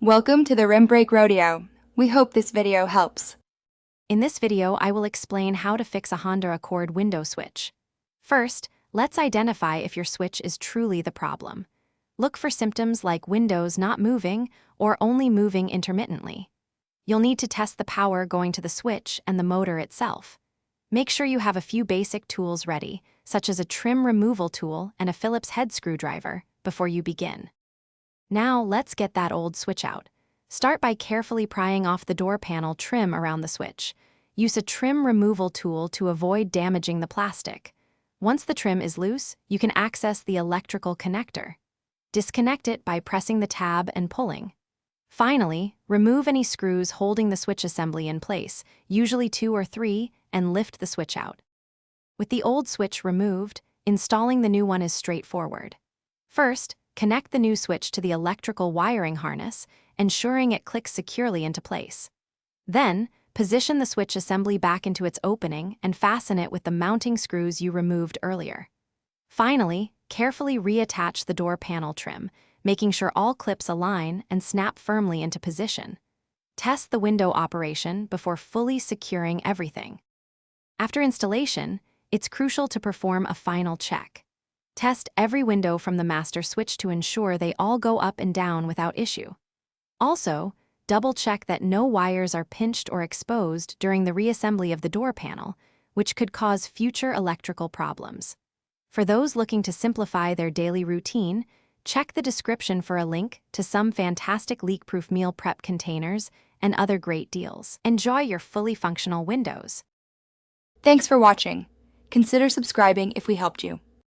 Welcome to the Rim Break Rodeo. We hope this video helps. In this video, I will explain how to fix a Honda Accord window switch. First, let's identify if your switch is truly the problem. Look for symptoms like windows not moving or only moving intermittently. You'll need to test the power going to the switch and the motor itself. Make sure you have a few basic tools ready, such as a trim removal tool and a Phillips head screwdriver, before you begin. Now, let's get that old switch out. Start by carefully prying off the door panel trim around the switch. Use a trim removal tool to avoid damaging the plastic. Once the trim is loose, you can access the electrical connector. Disconnect it by pressing the tab and pulling. Finally, remove any screws holding the switch assembly in place, usually 2 or 3, and lift the switch out. With the old switch removed, installing the new one is straightforward. First, connect the new switch to the electrical wiring harness, ensuring it clicks securely into place. Then, position the switch assembly back into its opening and fasten it with the mounting screws you removed earlier. Finally, carefully reattach the door panel trim, making sure all clips align and snap firmly into position. Test the window operation before fully securing everything. After installation, it's crucial to perform a final check. Test every window from the master switch to ensure they all go up and down without issue. Also, double-check that no wires are pinched or exposed during the reassembly of the door panel, which could cause future electrical problems. For those looking to simplify their daily routine, check the description for a link to some fantastic leak-proof meal prep containers and other great deals. Enjoy your fully functional windows. Thanks for watching. Consider subscribing if we helped you.